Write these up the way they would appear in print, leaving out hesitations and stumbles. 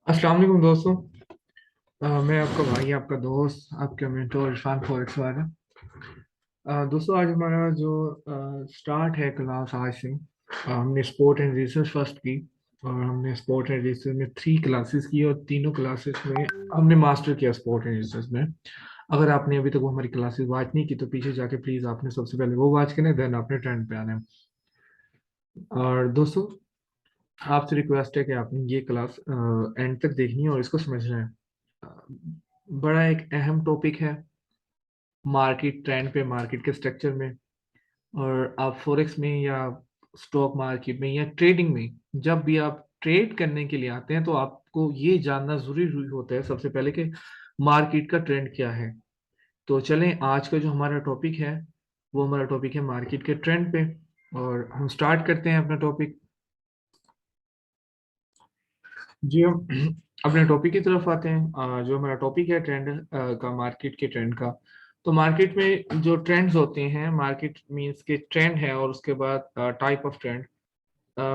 अस्सलाम वालेकुम दोस्तों। मैं आपका भाई, आपका दोस्त, आपका मेंटोर इरफान फॉरेक्स वाला। दोस्तों, आज हमारा जो स्टार्ट है क्लास आज से। हमने स्पोर्ट एंड रिसर्च फर्स्ट की, और हमने स्पोर्ट एंड रिसर्च में 3 क्लासेस की, और तीनों क्लासेस में हमने मास्टर किया स्पोर्ट एंड रिसर्च में। अगर आपने अभी तक वो हमारी क्लासेस वॉच नहीं की तो पीछे जाके प्लीज आपने सबसे पहले वो वॉच करना, देन आपने ट्रेंड पे आना है। और दोस्तों, आपसे रिक्वेस्ट है कि आपने ये क्लास एंड तक देखनी है और इसको समझना है। अ, बड़ा एक अहम टॉपिक है मार्केट ट्रेंड पे, मार्केट के स्ट्रक्चर में। और आप फॉरेक्स में या स्टॉक मार्केट में या ट्रेडिंग में जब भी आप ट्रेड करने के लिए आते हैं तो आपको ये जानना जरूरी होता है सबसे पहले कि मार्केट का ट्रेंड क्या है। तो चलें, आज का जो हमारा टॉपिक है वो हमारा टॉपिक है मार्केट के ट्रेंड पे। और हम स्टार्ट करते हैं अपना टॉपिक। जी, हम अपने टॉपिक की तरफ आते हैं। जो हमारा टॉपिक है ट्रेंड का, मार्केट के ट्रेंड का। तो मार्केट में जो ट्रेंड्स होते हैं, मार्केट मींस के ट्रेंड है, और उसके बाद टाइप ऑफ ट्रेंड।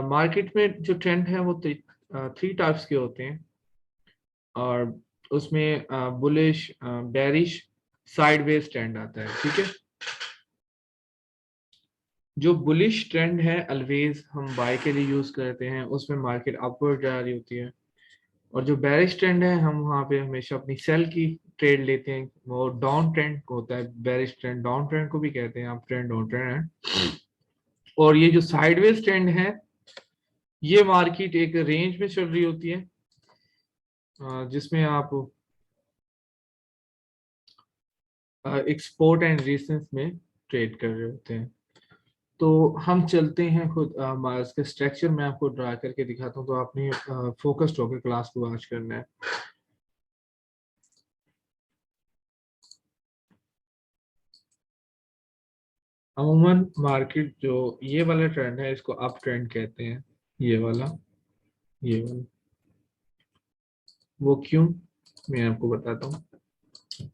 मार्केट में जो ट्रेंड है वो 3 टाइप्स के होते हैं। और उसमें बुलिश, बेरिश, साइडवेज ट्रेंड आता है, ठीक है। जो बुलिश ट्रेंड है ऑलवेज हम बाय के लिए यूज करते हैं, उसमें मार्केट अपवर्ड जा रही होती है। और जो बेरिश ट्रेंड है हम वहाँ पे हमेशा अपनी सेल की ट्रेड लेते हैं, वो डाउन ट्रेंड होता है। बेरिश ट्रेंड, डाउन ट्रेंड को भी कहते हैं आप, ट्रेंड डाउन ट्रेंड है। और ये जो साइडवेज ट्रेंड है, ये मार्केट एक रेंज में चल रही होती है, जिसमें आप एक्सपोर्ट एंड रिसेंस में ट्रेड कर रहे होते हैं। तो हम चलते हैं खुद, इसके स्ट्रक्चर में आपको ड्रा करके दिखाता हूँ, तो आपने फोकस्ड होकर क्लास को वॉच करना है। अमूमन मार्केट जो ये वाला ट्रेंड है इसको अप ट्रेंड कहते हैं। ये वाला, ये वाला, वो क्यों, मैं आपको बताता हूँ।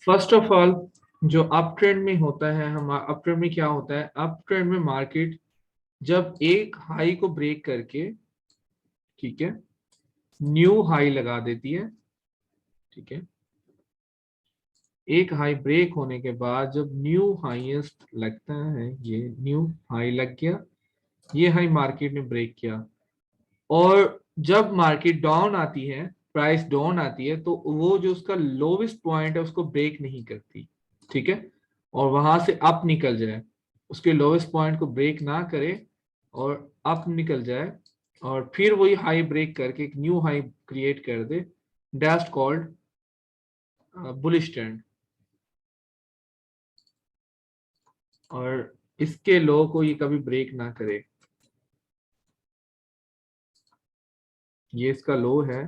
फर्स्ट ऑफ ऑल, जो अप ट्रेंड में होता है, हम अप ट्रेंड में क्या होता है, अप ट्रेंड में मार्केट जब एक हाई को ब्रेक करके, ठीक है, न्यू हाई लगा देती है, ठीक है। एक हाई ब्रेक होने के बाद जब न्यू हाईएस्ट लगता है, ये न्यू हाई लग गया, ये हाई मार्केट ने ब्रेक किया। और जब मार्केट डाउन आती है, प्राइस डाउन आती है, तो वो जो उसका लोवेस्ट पॉइंट है उसको ब्रेक नहीं करती, ठीक है। और वहां से अप निकल जाए, उसके लोवेस्ट पॉइंट को ब्रेक ना करे और अप निकल जाए, और फिर वही हाई ब्रेक करके एक न्यू हाई क्रिएट कर दे, दैट्स कॉल्ड बुलिश ट्रेंड। और इसके लो को ये कभी ब्रेक ना करे, ये इसका लो है,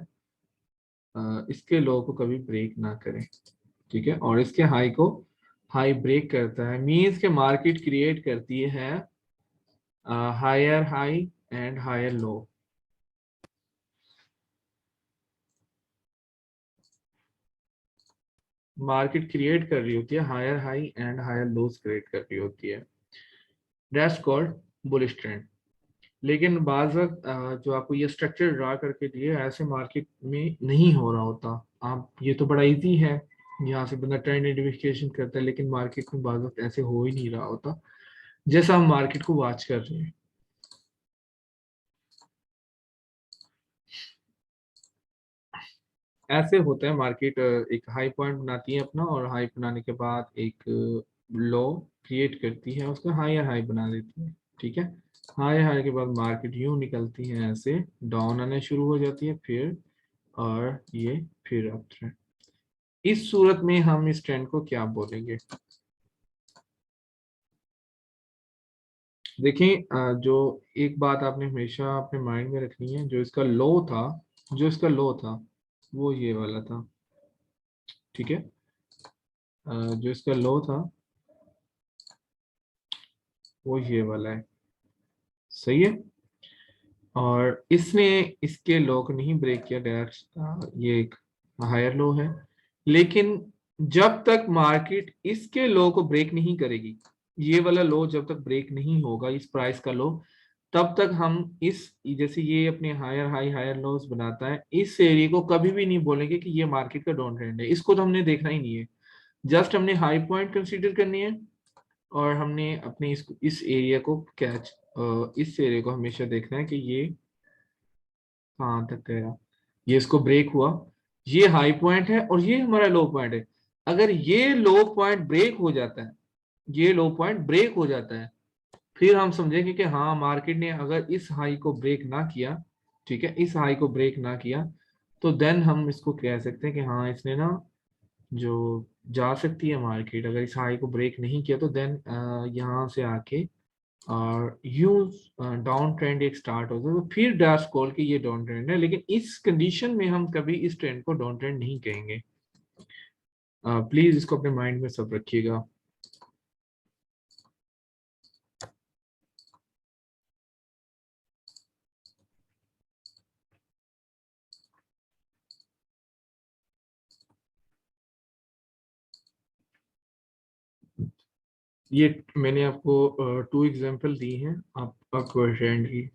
इसके लो को कभी ब्रेक ना करें, ठीक है। और इसके हाई को हाई ब्रेक करता है, मींस के मार्केट क्रिएट करती है higher high and higher low. Market create कर रही होती है higher high and higher lows create कर रही होती है, दैट्स कॉल्ड बुलिश ट्रेंड। लेकिन बाज वक्त जो आपको ये स्ट्रक्चर ड्रा करके दिए, ऐसे मार्केट में नहीं हो रहा होता। आप, ये तो बड़ा इजी है, यहाँ से बंदा ट्रेंड आइडेंटिफिकेशन करता है, लेकिन मार्केट में बाज वक्त ऐसे हो ही नहीं रहा होता जैसा हम मार्केट को वॉच कर रहे हैं। ऐसे होता है मार्केट, एक हाई पॉइंट बनाती है अपना, और हाई बनाने के बाद एक लो क्रिएट करती है, उसका हायर हाई बना देती है, ठीक है। हाई हाई के बाद मार्केट यूं निकलती है, ऐसे डाउन आने शुरू हो जाती है, फिर और ये फिर अप ट्रेंड। इस सूरत में हम इस ट्रेंड को क्या बोलेंगे? देखें, जो एक बात आपने हमेशा अपने माइंड में रखनी है, जो इसका लो था, जो इसका लो था वो ये वाला था, ठीक है। जो इसका लो था वो ये वाला है, सही है। और इसने इसके लो को नहीं ब्रेक किया डायरेक्ट, ये एक हायर लो है। लेकिन जब तक मार्केट इसके लो को ब्रेक नहीं करेगी, ये वाला लो जब तक ब्रेक नहीं होगा, इस प्राइस का लो, तब तक हम इस, जैसे ये अपने हायर हाई हायर लोस बनाता है, इस एरिया को कभी भी नहीं बोलेंगे कि ये मार्केट का डाउन ट्रेंड है, इसको तो हमने देखना ही नहीं है। जस्ट हमने हाई पॉइंट कंसीडर करनी है और हमने अपने इस एरिया को कैच, इस एरिया को हमेशा देखना है कि ये कहाँ तक गया, ये इसको ब्रेक हुआ, ये हाई पॉइंट है और ये हमारा लो पॉइंट है। अगर ये लो पॉइंट ब्रेक हो जाता है, ये लो पॉइंट ब्रेक हो जाता है, फिर हम समझेंगे कि हाँ मार्केट ने अगर इस हाई को ब्रेक ना किया, ठीक है, इस हाई को ब्रेक ना किया, तो देन हम इसको कह सकते हैं कि हाँ इसने ना जो जा सकती है मार्केट, अगर इस हाई को ब्रेक नहीं किया तो देन यहाँ से आके और यूं डाउन ट्रेंड एक स्टार्ट होता है, तो फिर डैश कॉल के ये डाउन ट्रेंड है, लेकिन इस कंडीशन में हम कभी इस ट्रेंड को डाउन ट्रेंड नहीं कहेंगे। प्लीज इसको अपने माइंड में सब रखिएगा। ये मैंने आपको 2 एग्जांपल दी हैं आप अपवर्ड ट्रेंड की।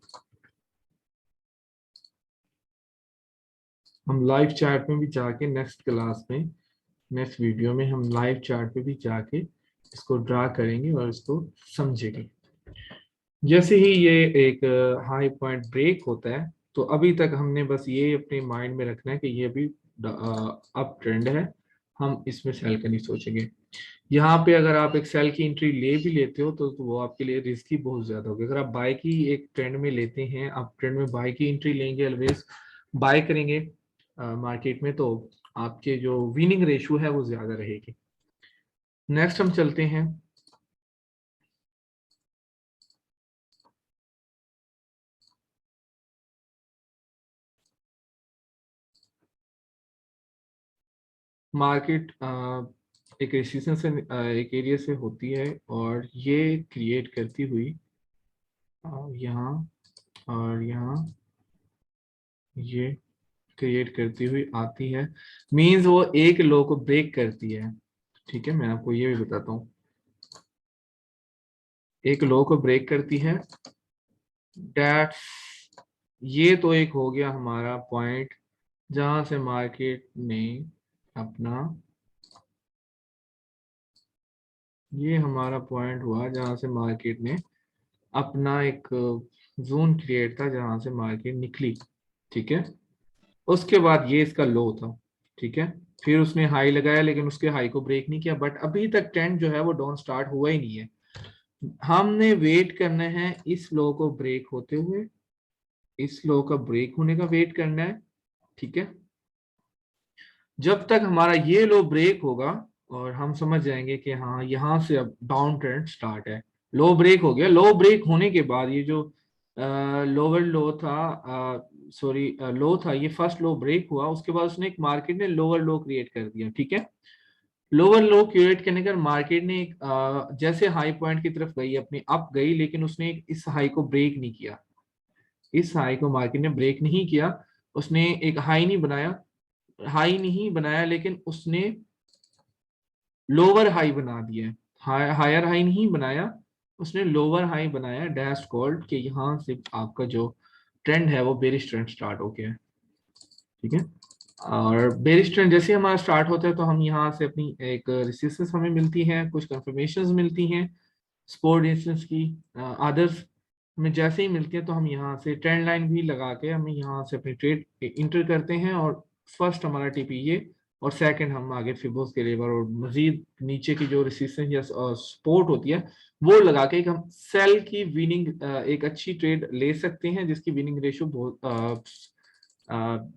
हम लाइव चार्ट में भी जाके नेक्स्ट क्लास में, नेक्स्ट वीडियो में हम लाइव चार्ट पे भी जाके इसको ड्रा करेंगे और इसको समझेंगे। जैसे ही ये एक हाई पॉइंट ब्रेक होता है, तो अभी तक हमने बस ये अपने माइंड में रखना है कि ये अभी अप ट्रेंड है, हम इसमें सेल का नहीं सोचेंगे। यहाँ पे अगर आप एक सेल की एंट्री ले भी लेते हो तो वो आपके लिए रिस्की बहुत ज्यादा होगी। अगर आप बाय की एक ट्रेंड में लेते हैं, आप ट्रेंड में बाय की एंट्री लेंगे, ऑलवेज बाय करेंगे मार्केट में, तो आपके जो विनिंग रेशियो है वो ज्यादा रहेगी। नेक्स्ट हम चलते हैं। मार्केट एक रेजिस्टेंस से एक एरिया से होती है और ये क्रिएट करती हुई यहाँ और यहाँ ये क्रिएट करती हुई आती है, मींस वो एक लो को ब्रेक करती है। ठीक है, मैं आपको ये भी बताता हूँ, एक लो को ब्रेक करती है, दैट्स, ये तो एक हो गया हमारा पॉइंट जहां से मार्केट ने अपना, ये हमारा पॉइंट हुआ जहां से मार्केट ने अपना एक जोन क्रिएट था जहां से मार्केट निकली। ठीक है, उसके बाद ये इसका लो था। ठीक है, फिर उसने हाई लगाया लेकिन उसके हाई को ब्रेक नहीं किया, बट अभी तक ट्रेंड जो है वो डाउन स्टार्ट हुआ ही नहीं है। हमने वेट करना है इस लो को ब्रेक होते हुए, इस लो का ब्रेक होने का वेट करना है। ठीक है, जब तक हमारा ये लो ब्रेक होगा और हम समझ जाएंगे कि हाँ यहाँ से अब डाउन ट्रेंड स्टार्ट है। लो ब्रेक हो गया, लो ब्रेक होने के बाद ये जो लोअर लो था, सॉरी लो था, ये फर्स्ट लो ब्रेक हुआ, उसके बाद उसने एक मार्केट ने लोअर लो क्रिएट कर दिया। ठीक है, लोअर लो क्रिएट करने का मार्केट ने एक जैसे हाई पॉइंट की तरफ गई, अपनी अप गई, लेकिन उसने इस हाई को ब्रेक नहीं किया, इस हाई को मार्केट ने ब्रेक नहीं किया, उसने एक हाई नहीं बनाया, हाई नहीं बनाया, लेकिन उसने लोअर हाई बना दिया है, हायर हाई नहीं बनाया, उसने लोअर हाई बनाया, डैश कॉल्ड कि यहाँ से आपका जो ट्रेंड है वो बेरिश ट्रेंड स्टार्ट हो गया है। ठीक है, और बेरिश ट्रेंड जैसे हमारा स्टार्ट होता है तो हम यहाँ से अपनी एक रेसिस्टेंस हमें मिलती है, कुछ कंफर्मेशंस मिलती हैं स्पोर्ट इंस्टेंस की, अदर्स हमें जैसे ही मिलती है तो हम यहाँ से ट्रेंड लाइन भी लगा के हमें यहाँ से अपनी ट्रेड इंटर करते हैं, और फर्स्ट हमारा टीपी ये, और सेकंड हम आगे फिबोस के लेवल और मजीद नीचे की जो रेसिस्टेंस या सपोर्ट होती है वो लगा के एक हम सेल की विनिंग एक अच्छी ट्रेड ले सकते हैं, जिसकी विनिंग रेशियो बहुत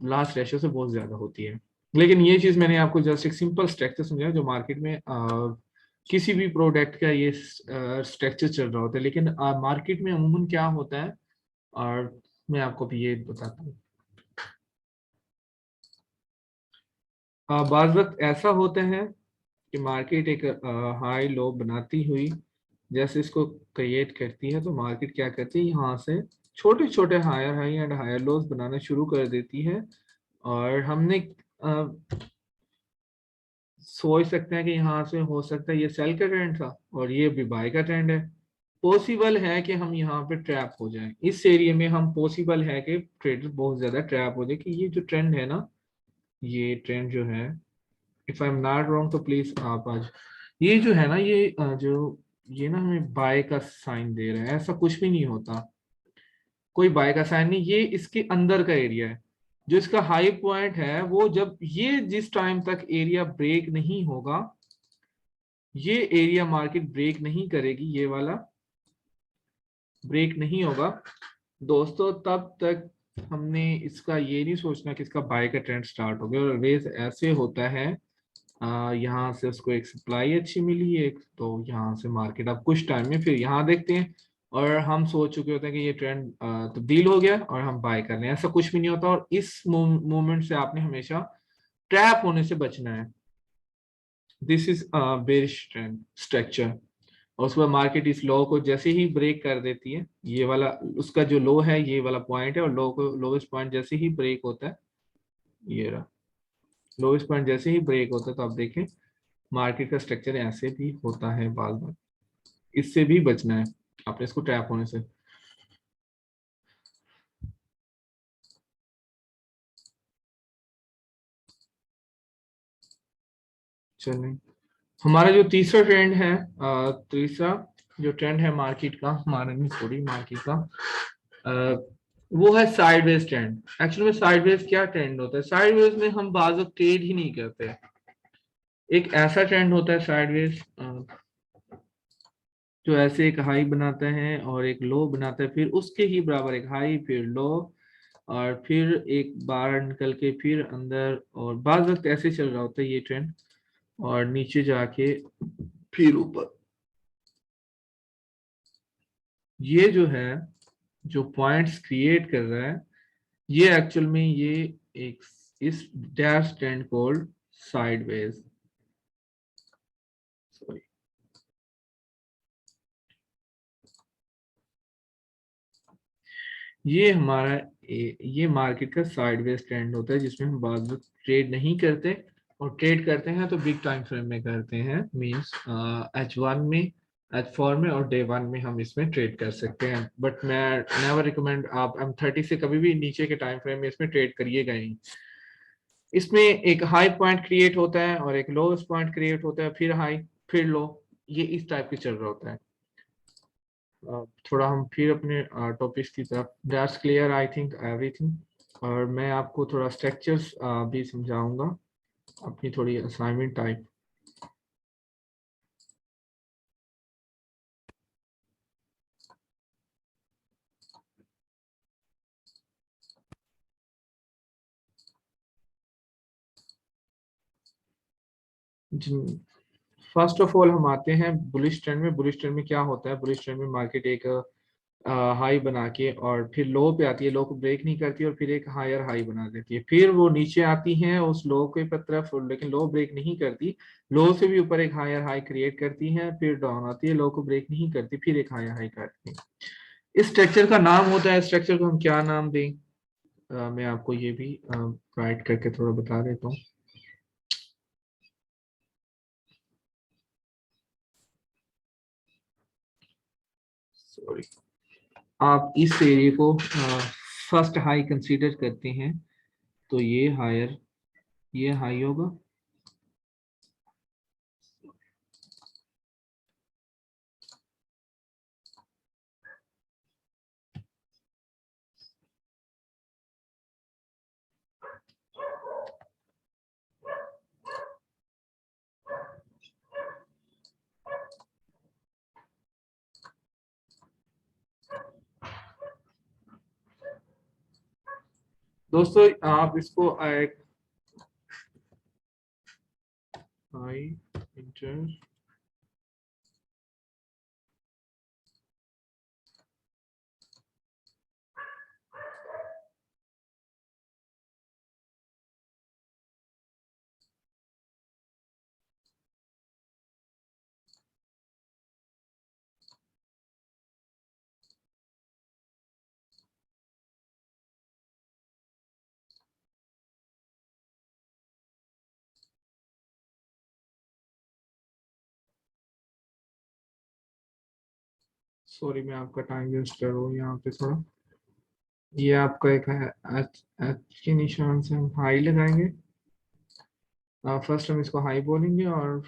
लास्ट रेशियो से बहुत ज्यादा होती है। लेकिन ये चीज मैंने आपको जस्ट एक सिंपल स्ट्रक्चर समझाया, जो मार्केट में किसी भी प्रोडक्ट का ये स्ट्रक्चर चल रहा होता है, लेकिन मार्केट में अमूमन क्या होता है, और मैं आपको भी ये बताता हूँ। बाज वक्त ऐसा होता है कि मार्केट एक हाई लो बनाती हुई जैसे इसको क्रिएट करती है, तो मार्केट क्या करती है, यहाँ से छोटे छोटे higher high and higher lows बनाना शुरू कर देती है, और हमने सोच सकते हैं कि यहाँ से हो सकता है ये सेल का ट्रेंड था और ये भी बाय का ट्रेंड है। पॉसिबल है कि हम यहाँ पे ट्रैप हो जाएं, इस एरिया में हम पॉसिबल है कि ट्रेडर बहुत ज्यादा ट्रैप हो जाए कि ये जो ट्रेंड है ना, ये ट्रेंड जो है, if I am not wrong तो प्लीज आप आज, ये जो है ना, ये जो ये ना हमें बाय का साइन दे रहा है, ऐसा कुछ भी नहीं होता, कोई बाय का साइन नहीं, ये इसके अंदर का एरिया है। जो इसका हाई पॉइंट है वो जब ये जिस टाइम तक एरिया ब्रेक नहीं होगा, ये एरिया मार्केट ब्रेक नहीं करेगी, ये वाला ब्रेक नहीं होगा दोस्तों, तब तक हमने इसका ये नहीं सोचना कि इसका बाय का ट्रेंड स्टार्ट हो गया। और रेस ऐसे होता है, यहाँ से उसको एक सप्लाई अच्छी मिली है, एक तो यहाँ से मार्केट अब कुछ टाइम में फिर यहाँ देखते हैं, और हम सोच चुके होते हैं कि ये ट्रेंड तब्दील हो गया और हम बाय कर रहे हैं, ऐसा कुछ भी नहीं होता। और इस मूवमेंट से आपने हमेशा ट्रैप होने से बचना है। This is bearish trend structure. और उसके बाद मार्केट इस लो को जैसे ही ब्रेक कर देती है, ये वाला उसका जो लो है, ये वाला पॉइंट है, और लो को लोवेस्ट पॉइंट जैसे ही ब्रेक होता है, ये रहा लोवेस्ट पॉइंट जैसे ही ब्रेक होता है, तो आप देखें मार्केट का स्ट्रक्चर ऐसे भी होता है बार बार, इससे भी बचना है आपने, इसको ट्रैप होने से। चलें, हमारा जो तीसरा ट्रेंड है, तीसरा जो ट्रेंड है मार्केट का, हमारा नहीं सॉरी मार्केट का, अ, वो है साइडवेज ट्रेंड। एक्चुअली में साइडवेज क्या ट्रेंड होता है, साइडवेज में हम बाज वक्त ट्रेड ही नहीं करते। एक ऐसा ट्रेंड होता है साइडवेज, जो ऐसे एक हाई बनाता है और एक लो बनाता है, फिर उसके ही बराबर एक हाई, फिर लो, और फिर एक बार निकल के फिर अंदर, और बाज वक्त ऐसे चल रहा होता है ये ट्रेंड, और नीचे जाके फिर ऊपर। ये जो है, जो पॉइंट्स क्रिएट कर रहा है, ये एक्चुअल में ये एक इस dash trend called sideways, sorry, ये हमारा ये मार्केट का साइडवेज ट्रेंड होता है, जिसमें हम बाद में ट्रेड नहीं करते, और ट्रेड करते हैं तो बिग टाइम फ्रेम में करते हैं, मींस H1 में, H4 में और डे 1 में हम इसमें ट्रेड कर सकते हैं। बट मैं नेवर रिकमेंड आप M30 से कभी भी नीचे के टाइम फ्रेम में इसमें ट्रेड करिएगा ही। इसमें एक हाई पॉइंट क्रिएट होता है और एक लोएस्ट पॉइंट क्रिएट होता है, फिर हाई फिर लो, ये इस टाइप की चल रहा होता है। थोड़ा हम फिर अपने टॉपिक्स की तरफ, that's clear I think everything. और मैं आपको थोड़ा स्ट्रक्चर्स भी समझाऊंगा, अपनी थोड़ी assignment type. First of all हम आते हैं बुलिश ट्रेंड में। बुलिश ट्रेंड में क्या होता है, बुलिश ट्रेंड में मार्केट एक हाई बना के और फिर लो पे आती है, लो को ब्रेक नहीं करती, और फिर एक हायर हाई बना देती है, फिर वो नीचे आती है उस लो के तरफ, लेकिन लो ब्रेक नहीं करती, लो से भी ऊपर एक हायर हाई क्रिएट करती है, फिर डाउन आती है, लो को ब्रेक नहीं करती, फिर एक हायर हाई करती है। इस स्ट्रक्चर का नाम होता है, स्ट्रक्चर को हम क्या नाम दें, मैं आपको ये भी राइट करके थोड़ा बता देता हूँ। सॉरी, आप इस एरिया को फर्स्ट हाई कंसीडर करते हैं, तो ये हायर, ये हाई होगा, दोस्तों आप इसको एक हाई इंटर सॉरी मैं आपका टाइम वेस्ट कर रहा हूँ यहाँ पे थोड़ा। ये आपका एक है एच, एच के निशान से हम हाई लगाएंगे। फर्स्ट हम इसको हाई बोलेंगे और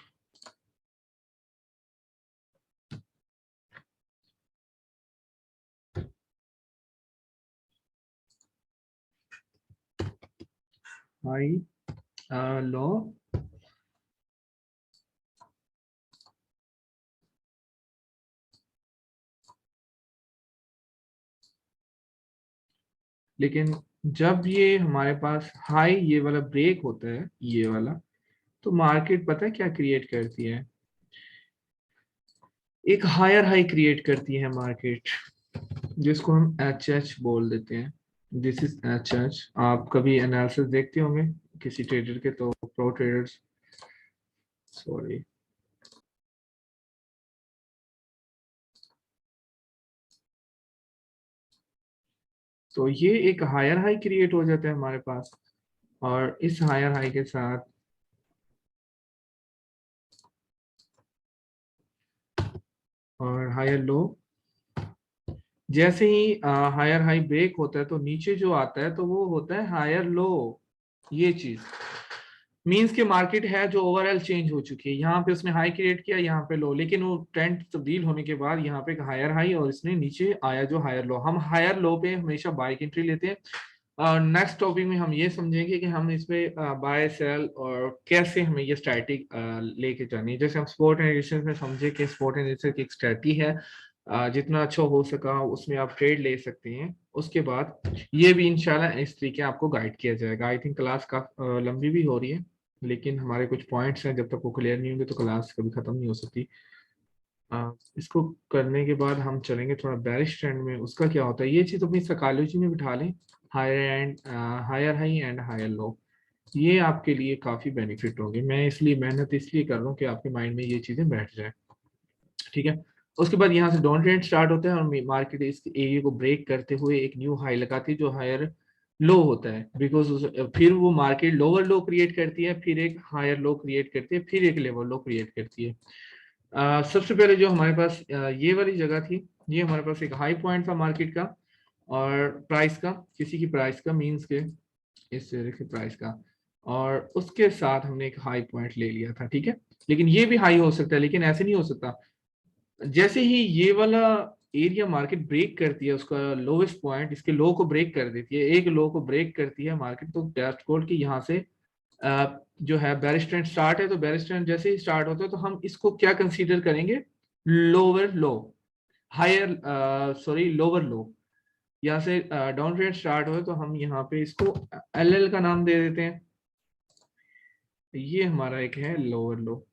हाई लो, लेकिन जब ये हमारे पास हाई ये वाला ब्रेक होता है ये वाला, तो मार्केट पता है क्या क्रिएट करती है, एक हायर हाई क्रिएट करती है मार्केट, जिसको हम एच एच बोल देते हैं। This is H H. आप कभी एनालिसिस देखते होंगे किसी ट्रेडर के, तो प्रो ट्रेडर्स, सॉरी, तो ये एक हायर हाई क्रिएट हो जाता है हमारे पास, और इस हायर हाई के साथ और हायर लो, जैसे ही हायर हाई ब्रेक होता है तो नीचे जो आता है तो वो होता है हायर लो। ये चीज मींस के मार्केट है जो ओवरऑल चेंज हो चुकी है, यहाँ पे उसने हाई क्रिएट किया, यहाँ पे लो, लेकिन वो ट्रेंड तब्दील होने के बाद यहाँ पे एक हायर हाई और इसने नीचे आया जो हायर लो। हम हायर लो पे हमेशा बाय की एंट्री लेते हैं। नेक्स्ट टॉपिक में हम ये समझेंगे कि हम इसमें बाय सेल और कैसे हमें ये स्ट्रैटेजी लेके जानी है। जैसे हम स्पोर्ट एनालिसिस में समझे कि स्पोर्ट एनालिसिस की एक स्ट्रैटेजी है, जितना अच्छा हो सका उसमें आप ट्रेड ले सकते हैं। उसके बाद ये भी इंशाल्लाह इस तरीके आपको गाइड किया जाएगा। आई थिंक क्लास का लंबी भी हो रही है, लेकिन हमारे कुछ पॉइंट्स हैं, जब तक वो क्लियर नहीं होंगे तो क्लास कभी खत्म नहीं हो सकती। इसको करने के बाद हम चलेंगे थोड़ा बेरिश ट्रेंड में, उसका क्या होता है ये चीज अपनी साइकोलॉजी में बिठा लें। Higher and higher high and higher low, ये आपके लिए काफी बेनिफिट होंगे। मैं इसलिए मेहनत इसलिए कर रहा हूँ कि आपके माइंड में ये चीजें बैठ जाए, ठीक है। उसके बाद यहाँ से डाउन ट्रेंड स्टार्ट होता है और मार्केट इस एरिया को ब्रेक करते हुए एक न्यू हाई लगाती है जो हायर लो होता है, बिकॉज फिर वो मार्केट लोअर लो क्रिएट करती है, फिर एक हायर लो क्रिएट करती है, फिर एक लेवल लो क्रिएट करती है। सबसे पहले जो हमारे पास ये वाली जगह थी, ये हमारे पास एक हाई पॉइंट था मार्केट का और प्राइस का, किसी की प्राइस का मींस के इस देखिए प्राइस का, और उसके साथ हमने एक हाई पॉइंट ले लिया था, ठीक है। लेकिन ये भी हाई हो सकता है, लेकिन ऐसे नहीं हो सकता। जैसे ही ये वाला एरिया मार्केट ब्रेक करती है उसका लोवेस्ट पॉइंट, इसके लो को ब्रेक कर देती है, एक लो को ब्रेक करती है मार्केट, तो बेस्ट कोड की यहाँ से जो है बेरिश ट्रेंड स्टार्ट है। तो बेरिश ट्रेंड जैसे ही स्टार्ट होता है तो हम इसको क्या कंसीडर करेंगे, lower low, higher sorry lower low. यहाँ से डाउन ट्रेंड स्टार्ट हो तो हम यहाँ पे इसको एल एल का नाम दे देते हैं। ये हमारा एक है लोअर लो।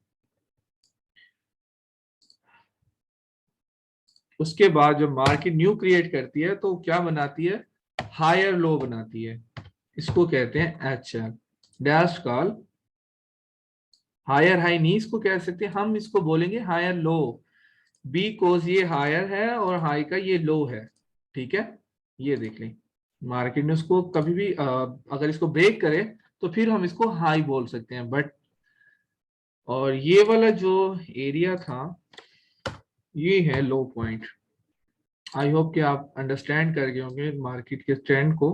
उसके बाद जब मार्केट न्यू क्रिएट करती है तो क्या बनाती है, हायर लो बनाती है। इसको कहते हैं H L dash call. Higher high नहीं इसको कह सकते, हम इसको बोलेंगे हायर लो, बी कोज ये हायर है और हाई का ये लो है, ठीक है। ये देख लें, मार्केट ने उसको कभी भी अगर इसको ब्रेक करे तो फिर हम इसको हाई बोल सकते हैं, बट और ये वाला जो एरिया था ये है लो पॉइंट। आई होप कि आप अंडरस्टैंड कर गए होंगे मार्केट के ट्रेंड को,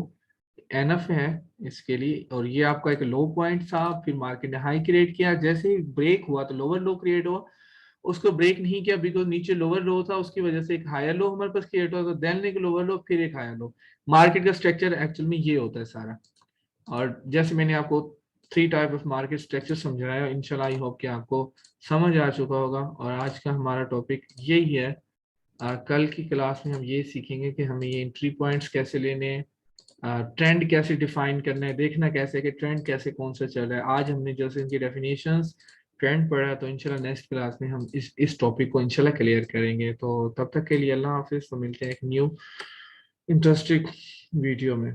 एनफ है इसके लिए। और ये आपका एक लो पॉइंट था, फिर मार्केट ने हाई क्रिएट किया, जैसे ही ब्रेक हुआ तो लोअर लो क्रिएट हुआ, उसको ब्रेक नहीं किया बिकॉज नीचे लोअर लो था, उसकी वजह से एक हायर लो हमारे पास क्रिएट हुआ, तो देन एक लोअर लो फिर एक हायर लो। मार्केट का स्ट्रक्चर एक्चुअल में ये होता है सारा। और जैसे मैंने आपको three type of market structure समझाया, इंशाल्लाह आई होप कि आपको समझ आ चुका होगा। और आज का हमारा टॉपिक यही है। कल की क्लास में हम ये सीखेंगे कि हमें ये एंट्री पॉइंट्स कैसे लेने हैं, ट्रेंड कैसे डिफाइन करना है, देखना कैसे कि ट्रेंड कैसे कौन सा चल रहा है। आज हमने जैसे इनकी डेफिनेशंस ट्रेंड पढ़ा, तो इंशाल्लाह नेक्स्ट क्लास में हम इस टॉपिक को इंशाल्लाह क्लियर करेंगे। तो तब तक के लिए अल्लाह हाफिज, तो मिलते हैं एक न्यू इंटरेस्टिंग वीडियो में।